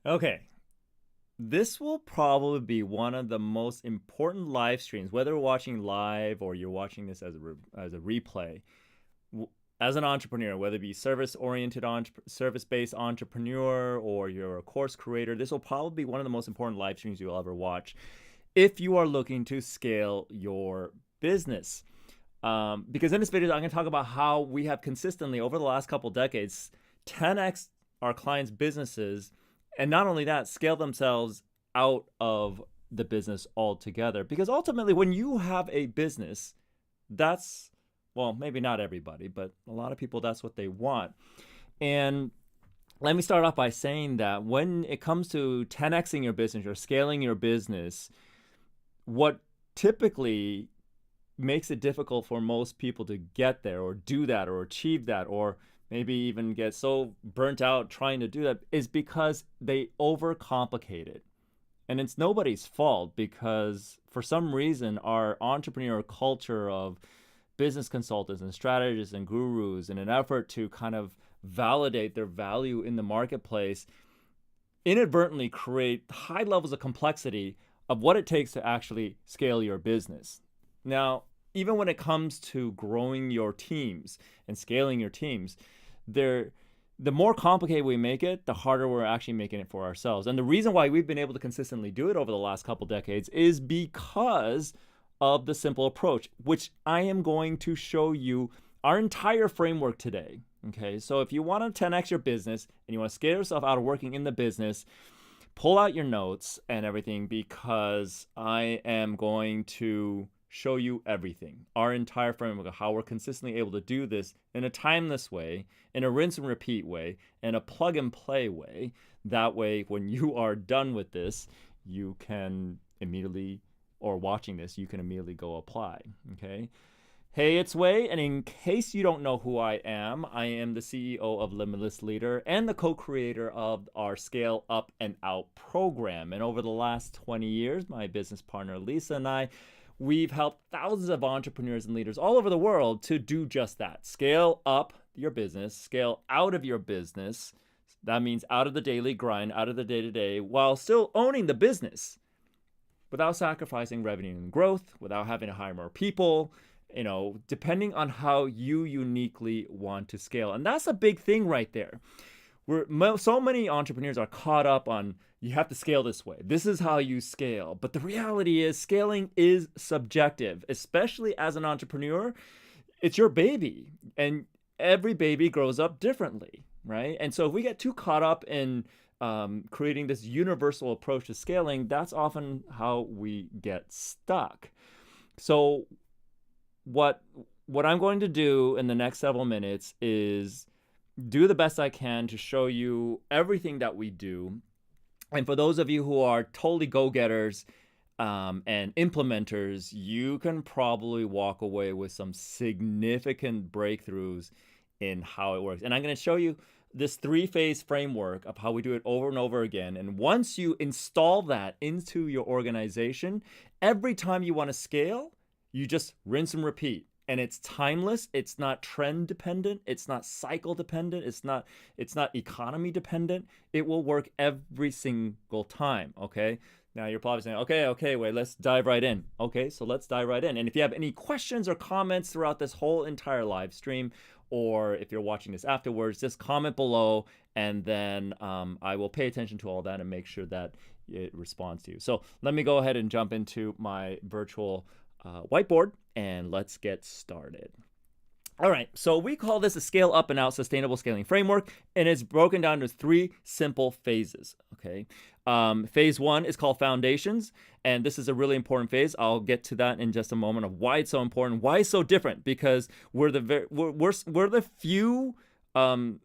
Okay. This will probably be one of the most important live streams, whether you're watching live or you're watching this as a replay. As an entrepreneur, whether it be service-oriented, service-based entrepreneur, or you're a course creator, this will probably be one of the most important live streams you'll ever watch if you are looking to scale your business. Because in this video, I'm going to talk about how we have consistently, over the last couple decades, 10x our clients' businesses, and not only that, scale themselves out of the business altogether. Because ultimately, when you have a business, that's, well, maybe not everybody, but a lot of people, that's what they want. And let me start off by saying that when it comes to 10xing your business or scaling your business, what typically makes it difficult for most people to get there or do that or achieve that, or maybe even get so burnt out trying to do that, is because they overcomplicate it. And it's nobody's fault, because for some reason our entrepreneurial culture of business consultants and strategists and gurus, in an effort to kind of validate their value in the marketplace, inadvertently create high levels of complexity of what it takes to actually scale your business. Now, even when it comes to growing your teams and scaling your teams, the more complicated we make it, the harder we're actually making it for ourselves. And the reason why we've been able to consistently do it over the last couple decades is because of the simple approach, which I am going to show you our entire framework today. Okay, so if you want to 10x your business and you want to scale yourself out of working in the business, pull out your notes and everything, because I am going to show you everything, our entire framework of how we're consistently able to do this in a timeless way, in a rinse and repeat way, in a plug and play way. That way, when you are done with this, you can immediately, or watching this, you can immediately go apply. Okay. Hey, it's Wei, and in case you don't know who I am the CEO of Limitless Leader and the co-creator of our Scale Up and Out program. And over the last 20 years, my business partner Lisa and I, we've helped thousands of entrepreneurs and leaders all over the world to do just that. Scale up your business, scale out of your business. That means out of the daily grind, out of the day-to-day, while still owning the business, without sacrificing revenue and growth, without having to hire more people, depending on how you uniquely want to scale. And that's a big thing right there. So many entrepreneurs are caught up on, you have to scale this way. This is how you scale. But the reality is, scaling is subjective, especially as an entrepreneur. It's your baby, and every baby grows up differently, right? And so if we get too caught up in creating this universal approach to scaling, that's often how we get stuck. So what I'm going to do in the next several minutes is do the best I can to show you everything that we do. And for those of you who are totally go-getters and implementers, you can probably walk away with some significant breakthroughs in how it works. And I'm going to show you this 3-phase framework of how we do it over and over again. And once you install that into your organization, every time you want to scale, you just rinse and repeat. And it's timeless. It's not trend dependent. It's not cycle dependent. It's not economy dependent. It will work every single time. Okay. Now you're probably saying, okay, wait, let's dive right in. Okay, so let's dive right in. And if you have any questions or comments throughout this whole entire live stream, or if you're watching this afterwards, just comment below, and then I will pay attention to all that and make sure that it responds to you. So let me go ahead and jump into my virtual whiteboard, and let's get started. All right, so we call this a scale up and out sustainable scaling framework, and it's broken down into 3 simple phases. Okay, phase 1 is called foundations, and this is a really important phase. I'll get to that in just a moment of why it's so important, why it's so different, because we're the few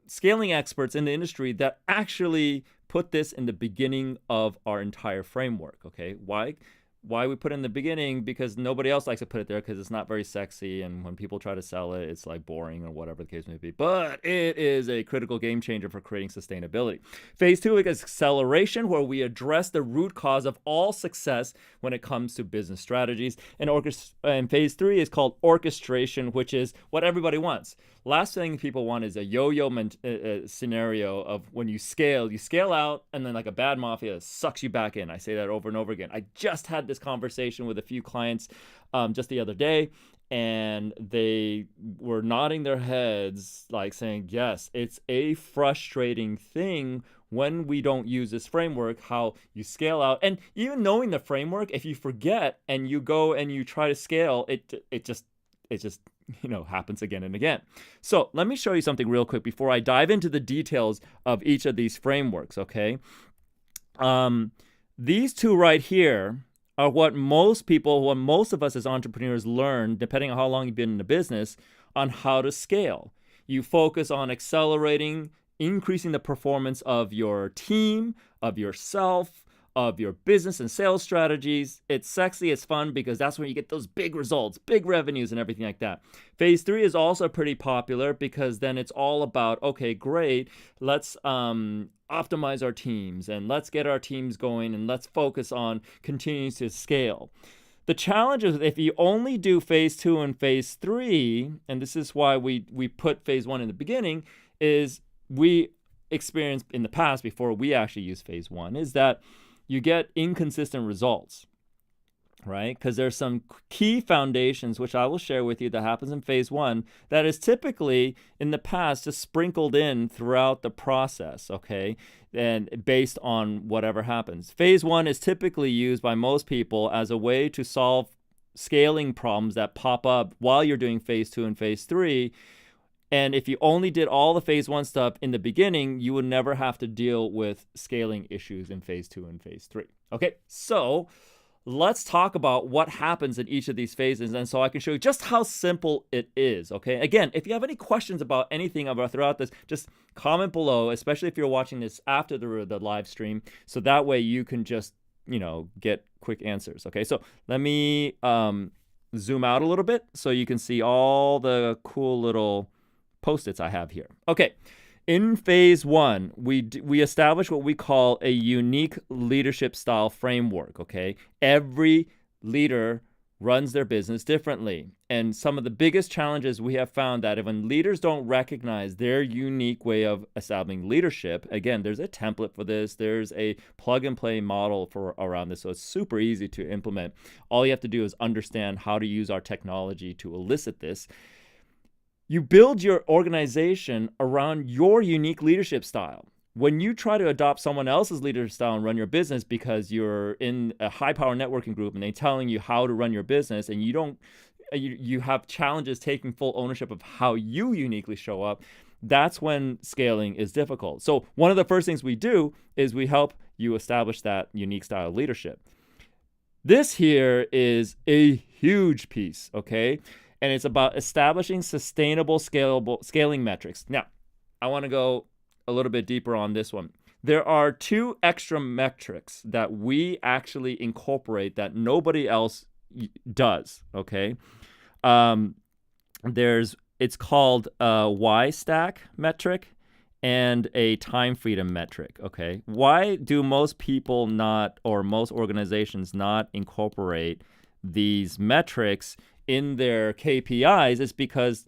scaling experts in the industry that actually put this in the beginning of our entire framework. Okay, why? Why we put it in the beginning? Because nobody else likes to put it there because it's not very sexy, and when people try to sell it, it's like boring or whatever the case may be. But it is a critical game changer for creating sustainability. Phase 2 is acceleration, where we address the root cause of all success when it comes to business strategies. And phase 3 is called orchestration, which is what everybody wants. Last thing people want is a yo-yo scenario of when you scale out, and then like a bad mafia sucks you back in. I say that over and over again. I just had this conversation with a few clients just the other day, and they were nodding their heads like saying, yes, it's a frustrating thing when we don't use this framework, how you scale out. And even knowing the framework, if you forget and you go and you try to scale, it just happens again and again. So let me show you something real quick before I dive into the details of each of these frameworks, okay? These two right here are what most of us as entrepreneurs learn, depending on how long you've been in the business, on how to scale. You focus on accelerating, increasing the performance of your team, of yourself, of your business and sales strategies. It's sexy, it's fun, because that's when you get those big results, big revenues and everything like that. Phase 3 is also pretty popular because then it's all about, okay, great, let's optimize our teams and let's get our teams going and let's focus on continuing to scale. The challenge is if you only do phase 2 and phase 3, and this is why we put phase 1 in the beginning, is we experienced in the past before we actually use phase 1, is that you get inconsistent results, right? Because there's some key foundations, which I will share with you, that happens in phase 1 that is typically in the past just sprinkled in throughout the process, okay? And based on whatever happens. Phase 1 is typically used by most people as a way to solve scaling problems that pop up while you're doing phase 2 and phase 3. And if you only did all the phase 1 stuff in the beginning, you would never have to deal with scaling issues in phase 2 and phase 3. Okay, so let's talk about what happens in each of these phases, and so I can show you just how simple it is, okay? Again, if you have any questions about anything throughout this, just comment below, especially if you're watching this after the live stream, so that way you can just, get quick answers, okay? So let me zoom out a little bit so you can see all the cool little Post-its I have here. Okay, in phase 1, we establish what we call a unique leadership style framework, okay? Every leader runs their business differently. And some of the biggest challenges we have found that when leaders don't recognize their unique way of establishing leadership, again, there's a template for this, there's a plug and play model around this, so it's super easy to implement. All you have to do is understand how to use our technology to elicit this. You build your organization around your unique leadership style. When you try to adopt someone else's leadership style and run your business because you're in a high-power networking group and they're telling you how to run your business, and you have challenges taking full ownership of how you uniquely show up, that's when scaling is difficult. So one of the first things we do is we help you establish that unique style of leadership. This here is a huge piece, okay? And it's about establishing sustainable, scaling metrics. Now, I want to go a little bit deeper on this one. There are 2 extra metrics that we actually incorporate that nobody else does, okay? It's called a Y stack metric and a time freedom metric, okay? Why do most people not, or most organizations not incorporate these metrics in their KPIs? Is because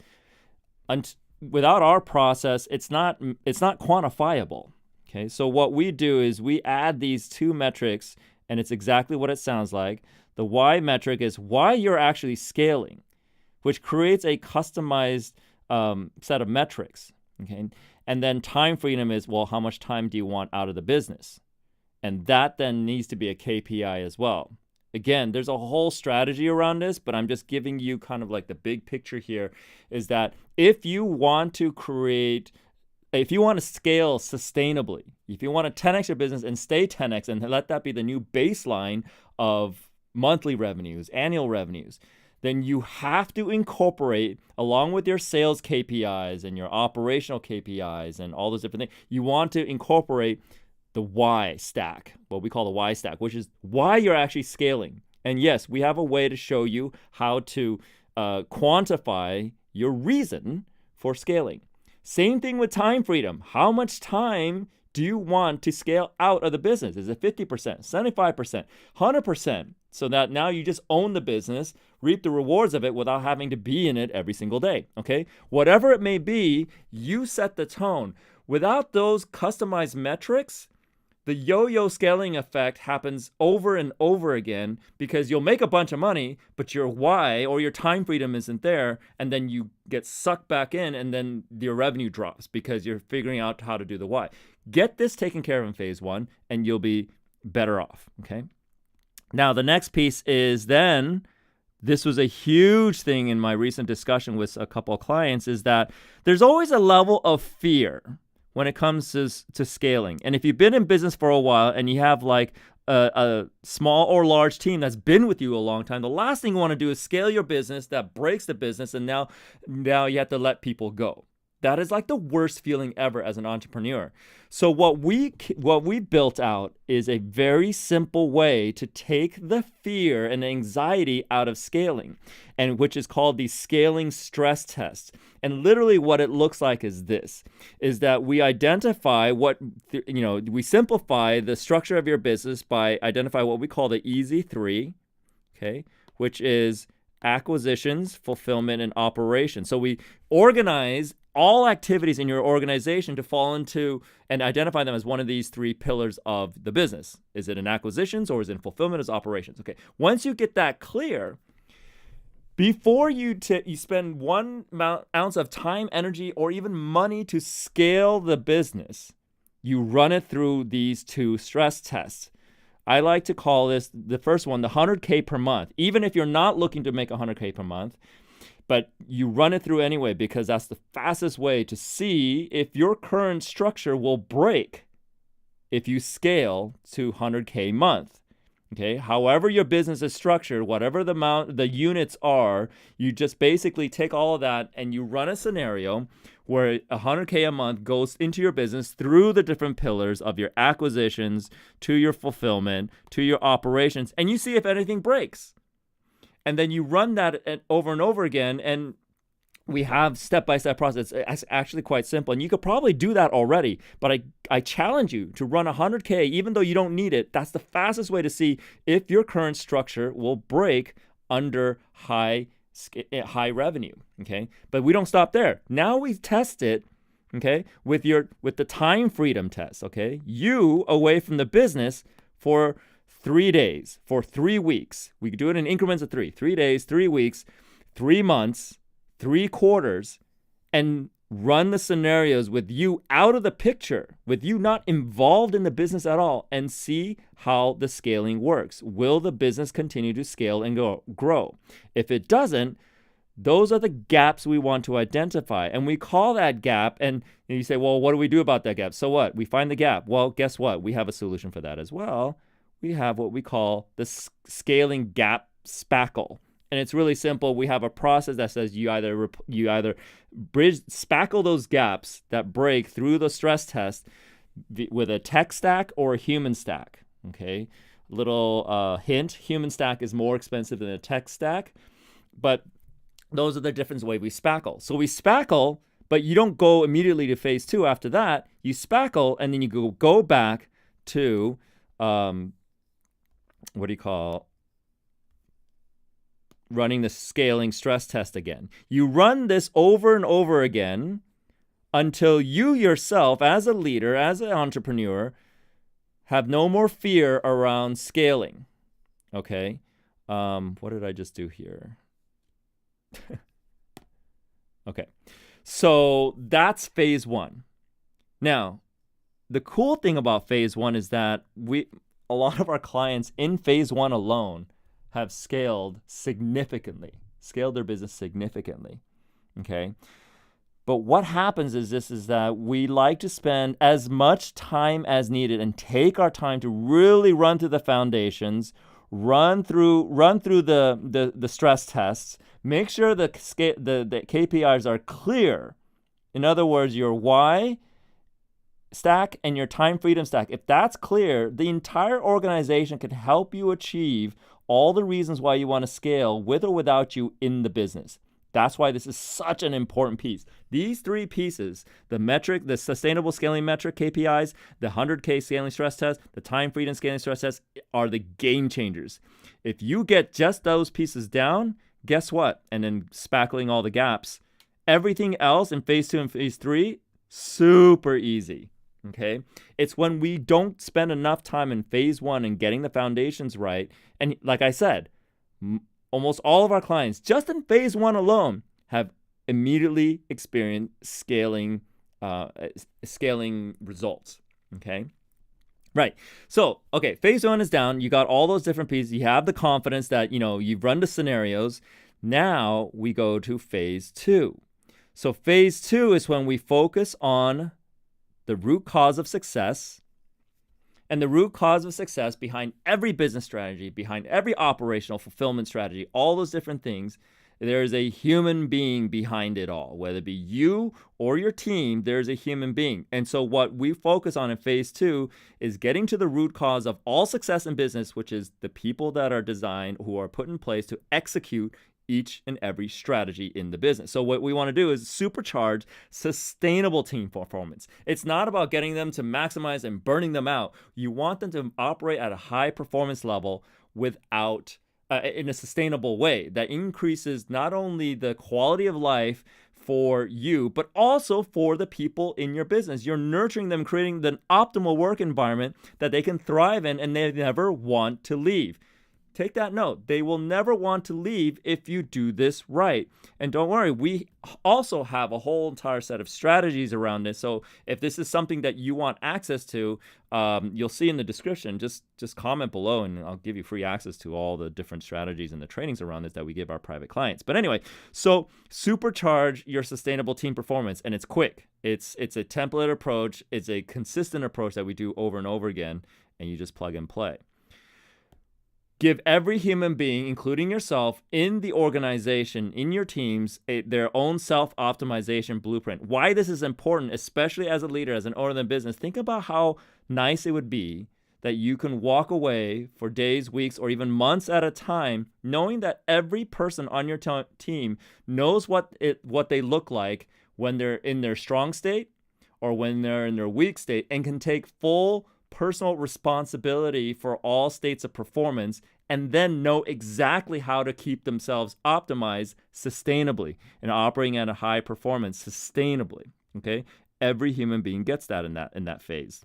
without our process, it's not quantifiable. Okay, so what we do is we add these 2 metrics, and it's exactly what it sounds like. The Y metric is why you're actually scaling, which creates a customized set of metrics. Okay, and then time freedom is, well, how much time do you want out of the business? And that then needs to be a KPI as well. Again, there's a whole strategy around this, but I'm just giving you kind of like the big picture here, is that if you want to scale sustainably, if you want to 10x your business and stay 10x and let that be the new baseline of monthly revenues, annual revenues, then you have to incorporate, along with your sales KPIs and your operational KPIs and all those different things, you want to incorporate the Y stack, what we call the Y stack, which is why you're actually scaling. And yes, we have a way to show you how to quantify your reason for scaling. Same thing with time freedom. How much time do you want to scale out of the business? Is it 50%, 75%, 100%? So that now you just own the business, reap the rewards of it without having to be in it every single day, okay? Whatever it may be, you set the tone. Without those customized metrics, the yo-yo scaling effect happens over and over again because you'll make a bunch of money, but your why or your time freedom isn't there, and then you get sucked back in, and then your revenue drops because you're figuring out how to do the why. Get this taken care of in phase one, and you'll be better off, okay? Now, the next piece is then, this was a huge thing in my recent discussion with a couple of clients, is that there's always a level of fear when it comes to scaling. And if you've been in business for a while and you have like a small or large team that's been with you a long time, the last thing you want to do is scale your business that breaks the business, and now you have to let people go. That is like the worst feeling ever as an entrepreneur. So what we built out is a very simple way to take the fear and anxiety out of scaling, and which is called the scaling stress test. And literally what it looks like is this, is that we identify we simplify the structure of your business by identify what we call the easy three, okay, which is acquisitions, fulfillment, and operations. So we organize all activities in your organization to fall into and identify them as one of these three pillars of the business. Is it in acquisitions, or is it in fulfillment, as operations? Okay. Once you get that clear, before you spend 1 ounce of time, energy, or even money to scale the business, you run it through these two stress tests. I like to call this, the first one, the 100K per month. Even if you're not looking to make 100K per month, but you run it through anyway, because that's the fastest way to see if your current structure will break if you scale to 100K a month. Okay, however your business is structured, whatever the units are, you just basically take all of that and you run a scenario where 100K a month goes into your business through the different pillars of your acquisitions to your fulfillment to your operations, and you see if anything breaks. And then you run that over and over again, and we have step-by-step process. It's actually quite simple, and you could probably do that already, but I challenge you to run 100K, even though you don't need it. That's the fastest way to see if your current structure will break under high revenue, okay? But we don't stop there. Now we test it, okay, with the time freedom test, okay? You away from the business for 3 days, for 3 weeks. We could do it in increments of 3 days, 3 weeks, 3 months, 3 quarters, and run the scenarios with you out of the picture, with you not involved in the business at all, and see how the scaling works. Will the business continue to scale and grow? If it doesn't, those are the gaps we want to identify. And we call that gap, and you say, well, what do we do about that gap? So what? We find the gap. Well, guess what? We have a solution for that as well. We have what we call the scaling gap spackle. And it's really simple. We have a process that says you either spackle those gaps that break through the stress test with a tech stack or a human stack. Okay, little hint: human stack is more expensive than a tech stack, but those are the different ways we spackle. So we spackle, but you don't go immediately to phase 2 after that. You spackle, and then you go back to running the scaling stress test again. You run this over and over again until you yourself, as a leader, as an entrepreneur, have no more fear around scaling. Okay? What did I just do here? Okay. So that's phase 1. Now, the cool thing about phase 1 is that a lot of our clients in phase 1 alone have scaled their business significantly, okay? But what happens is that we like to spend as much time as needed and take our time to really run through the foundations, run through the stress tests, make sure the KPIs are clear. In other words, your why stack and your time freedom stack. If that's clear, the entire organization can help you achieve all the reasons why you want to scale with or without you in the business. That's why this is such an important piece. These 3 pieces, the metric, the sustainable scaling metric KPIs, the 100K scaling stress test, the time freedom scaling stress test, are the game changers. If you get just those pieces down, guess what? And then spackling all the gaps, everything else in phase 2 and phase 3, super easy. Okay, it's when we don't spend enough time in phase 1 and getting the foundations right. And like I said, almost all of our clients, just in phase 1 alone, have immediately experienced scaling results. Okay, right. So, okay, phase 1 is down. You got all those different pieces. You have the confidence that, you've run the scenarios. Now we go to phase 2. So phase 2 is when we focus on the root cause of success. And the root cause of success behind every business strategy, behind every operational fulfillment strategy, all those different things, there is a human being behind it all. Whether it be you or your team, there's a human being. And so what we focus on in phase 2 is getting to the root cause of all success in business, which is the people that are designed, who are put in place to execute each and every strategy in the business. So what we want to do is supercharge sustainable team performance. It's not about getting them to maximize and burning them out. You want them to operate at a high performance level without in a sustainable way that increases not only the quality of life for you, but also for the people in your business. You're nurturing them, creating the optimal work environment that they can thrive in, and they never want to leave. Take that note. They will never want to leave if you do this right. And don't worry, we also have a whole entire set of strategies around this. So if this is something that you want access to, you'll see in the description. Just comment below and I'll give you free access to all the different strategies and the trainings around this that we give our private clients. But anyway, so supercharge your sustainable team performance, and it's quick. It's a template approach. It's a consistent approach that we do over and over again, and you just plug and play. Give every human being, including yourself, in the organization, in your teams, their own self-optimization blueprint. Why this is important, especially as a leader, as an owner of the business, think about how nice it would be that you can walk away for days, weeks, or even months at a time, knowing that every person on your team knows what they look like when they're in their strong state or when they're in their weak state, and can take full personal responsibility for all states of performance, and then know exactly how to keep themselves optimized sustainably and operating at a high performance sustainably. Okay, every human being gets that in that phase.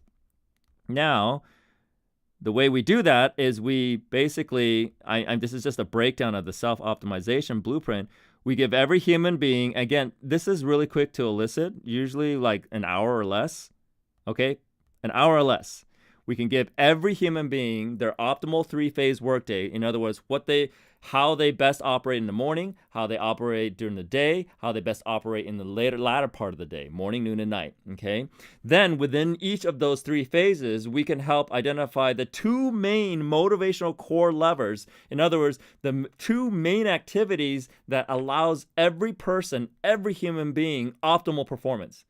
Now, the way we do that is we basically, this is just a breakdown of the self-optimization blueprint. We give every human being, again, this is really quick to elicit, usually like an hour or less. Okay, an hour or less. We can give every human being their optimal 3-phase workday. In other words, how they best operate in the morning, how they operate during the day, how they best operate in the latter part of the day, morning, noon, and night. Okay. Then within each of those 3 phases, we can help identify the 2 main motivational core levers. In other words, the 2 main activities that allows every person, every human being, optimal performance.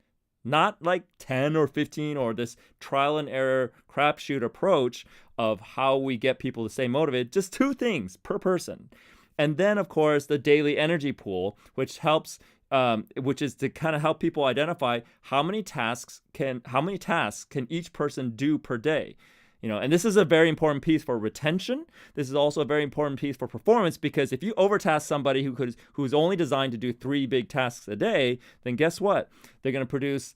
Not like 10 or 15 or this trial and error crapshoot approach of how we get people to stay motivated. Just 2 things per person. And then, of course, the daily energy pool, which helps, which is to kind of help people identify how many tasks can each person do per day. And this is a very important piece for retention. This is also a very important piece for performance, because if you overtask somebody who's only designed to do 3 big tasks a day, then guess what? They're going to produce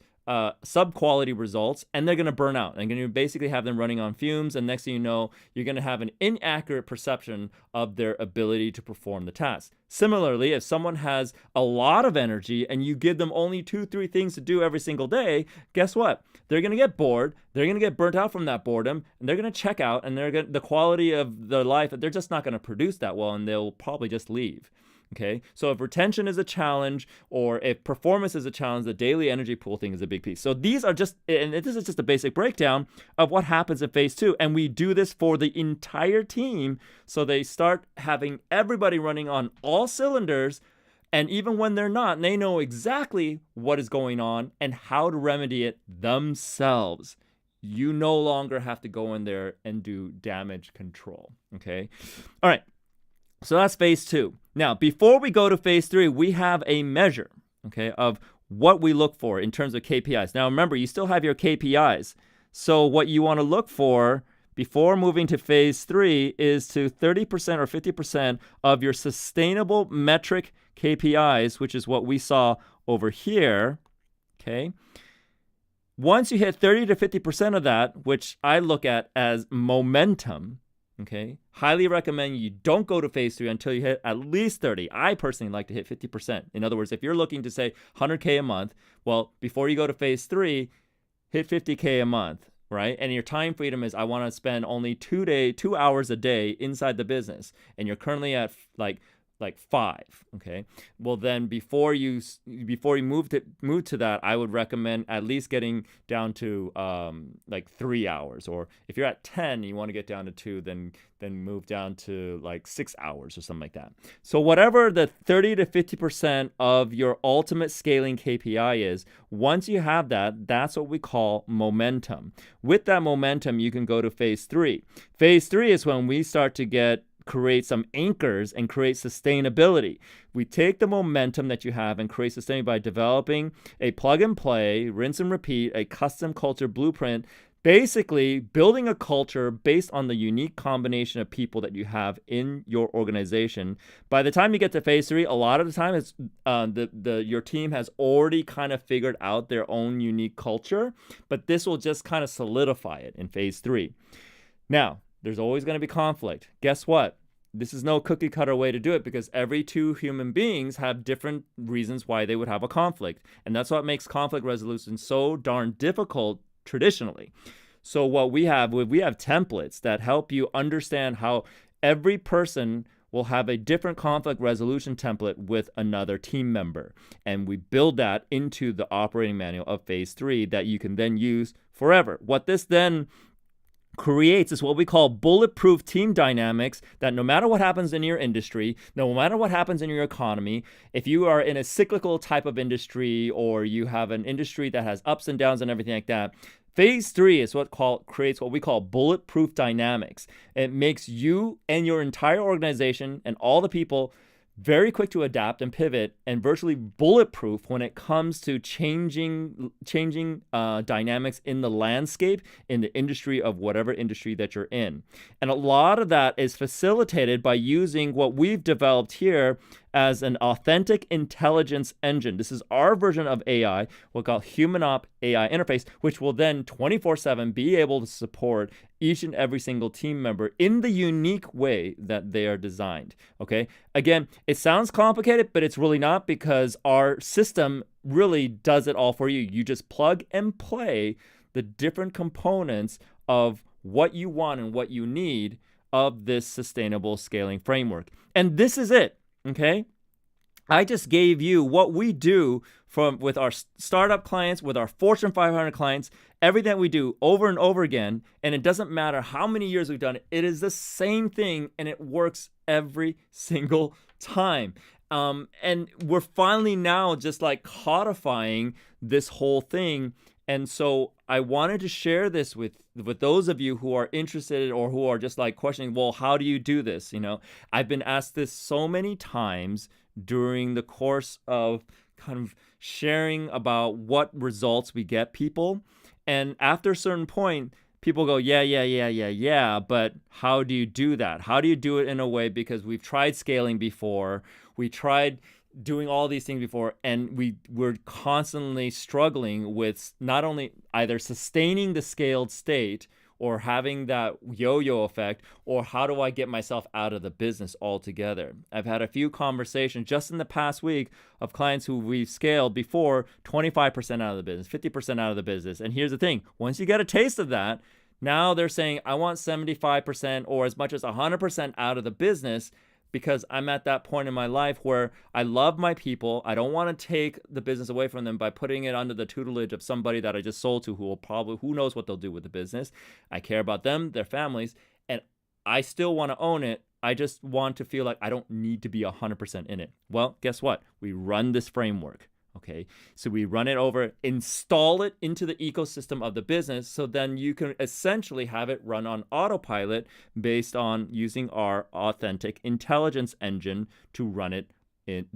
sub-quality results, and they're going to burn out. And you're going to basically have them running on fumes, and next thing you know, you're going to have an inaccurate perception of their ability to perform the task. Similarly, if someone has a lot of energy and you give them only 2-3 things to do every single day, guess what? They're going to get bored, they're going to get burnt out from that boredom, and they're going to check out, and the quality of their life, they're just not going to produce that well, and they'll probably just leave. Okay, so if retention is a challenge, or if performance is a challenge, the daily energy pool thing is a big piece. So these are just, and this is just a basic breakdown of what happens in phase 2. And we do this for the entire team. So they start having everybody running on all cylinders. And even when they're not, they know exactly what is going on and how to remedy it themselves. you no longer have to go in there and do damage control. Okay. All right. So that's phase 2. Now, before we go to phase 3, we have a measure, okay, of what we look for in terms of KPIs. Now, remember, you still have your KPIs. So what you want to look for before moving to phase 3 is to 30% or 50% of your sustainable metric KPIs, which is what we saw over here, okay? Once you hit 30 to 50% of that, which I look at as momentum, okay, highly recommend you don't go to phase 3 until you hit at least 30. I personally like to hit 50%. In other words, if you're looking to say 100K a month, well, before you go to phase 3, hit 50K a month, right? And your time freedom is, I want to spend only 2 hours a day inside the business. And you're currently at like 5, okay? Well, then before you move to that, I would recommend at least getting down to like 3 hours. Or if you're at 10, you want to get down to 2, then move down to like 6 hours or something like that. So whatever the 30 to 50% of your ultimate scaling KPI is, once you have that, that's what we call momentum. With that momentum, you can go to phase 3. Phase 3 is when we start to create some anchors and create sustainability. We take the momentum that you have and create sustainability by developing a plug and play, rinse and repeat, a custom culture blueprint, basically building a culture based on the unique combination of people that you have in your organization. By the time you get to phase 3, a lot of the time it's your team has already kind of figured out their own unique culture, but this will just kind of solidify it in phase 3. Now, there's always going to be conflict. Guess what? This is no cookie cutter way to do it, because every 2 human beings have different reasons why they would have a conflict. And that's what makes conflict resolution so darn difficult traditionally. So what we have templates that help you understand how every person will have a different conflict resolution template with another team member. And we build that into the operating manual of phase 3 that you can then use forever. What this then creates is what we call bulletproof team dynamics, that no matter what happens in your industry, no matter what happens in your economy, if you are in a cyclical type of industry or you have an industry that has ups and downs and everything like that, phase 3 is creates what we call bulletproof dynamics. It makes you and your entire organization and all the people very quick to adapt and pivot, and virtually bulletproof when it comes to changing dynamics in the landscape, in the industry of whatever industry that you're in. And a lot of that is facilitated by using what we've developed here as an authentic intelligence engine. This is our version of AI, what we call HumanOp AI interface, which will then 24/7 be able to support each and every single team member in the unique way that they are designed. Okay. Again, it sounds complicated, but it's really not, because our system really does it all for you. You just plug and play the different components of what you want and what you need of this sustainable scaling framework. And this is it. Okay. I just gave you what we do with our startup clients, with our Fortune 500 clients, everything that we do over and over again. And it doesn't matter how many years we've done it. It is the same thing, and it works every single time. And we're finally now just like codifying this whole thing. And so I wanted to share this with those of you who are interested or who are just like questioning, well, how do you do this? I've been asked this so many times during the course of kind of sharing about what results we get people. And after a certain point, people go, yeah, but how do you do that? How do you do it in a way? Because we've tried scaling before. We tried doing all these things before, and we're constantly struggling with not only either sustaining the scaled state or having that yo-yo effect, or how do I get myself out of the business altogether? I've had a few conversations just in the past week of clients who we've scaled before 25% out of the business, 50% out of the business. And here's the thing, once you get a taste of that, now they're saying, I want 75% or as much as 100% out of the business, because I'm at that point in my life where I love my people. I don't want to take the business away from them by putting it under the tutelage of somebody that I just sold to, who knows what they'll do with the business. I care about them, their families, and I still want to own it. I just want to feel like I don't need to be 100% in it. Well, guess what? We run this framework. Okay, so we run it over, install it into the ecosystem of the business, so then you can essentially have it run on autopilot based on using our authentic intelligence engine to run it in,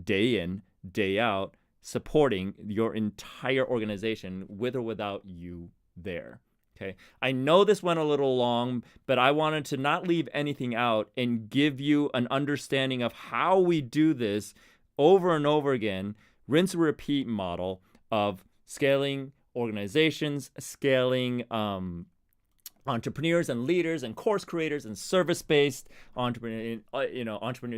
day out, supporting your entire organization with or without you there. Okay, I know this went a little long, but I wanted to not leave anything out and give you an understanding of how we do this over and over again, rinse and repeat model of scaling organizations, scaling entrepreneurs and leaders and course creators and service-based entrepreneurs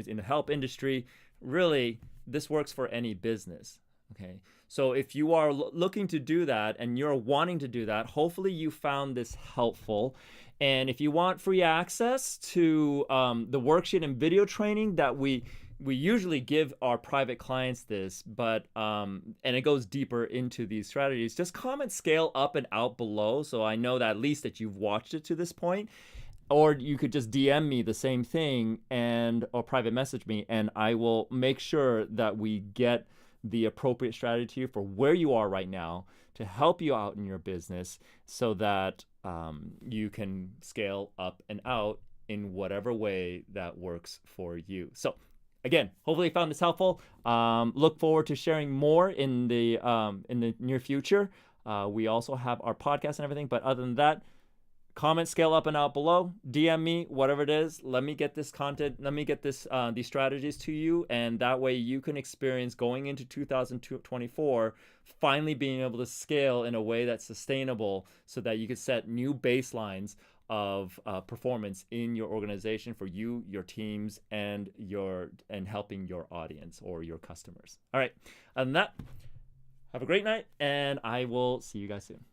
in the help industry. Really, this works for any business. Okay, so if you are looking to do that and you're wanting to do that, hopefully you found this helpful. And if you want free access to the worksheet and video training that we usually give our private clients this, but and it goes deeper into these strategies, just comment scale up and out below so I know that at least that you've watched it to this point. Or you could just DM me the same thing or private message me, and I will make sure that we get the appropriate strategy to you for where you are right now to help you out in your business so that you can scale up and out in whatever way that works for you. So again, hopefully you found this helpful. Look forward to sharing more in the near future. We also have our podcast and everything, but other than that, comment scale up and out below, DM me, whatever it is. Let me get this content, let me get these strategies to you, and that way you can experience going into 2024 finally being able to scale in a way that's sustainable so that you can set new baselines of performance in your organization for you, your teams, and helping your audience or your customers. All right, other than that, have a great night, and I will see you guys soon.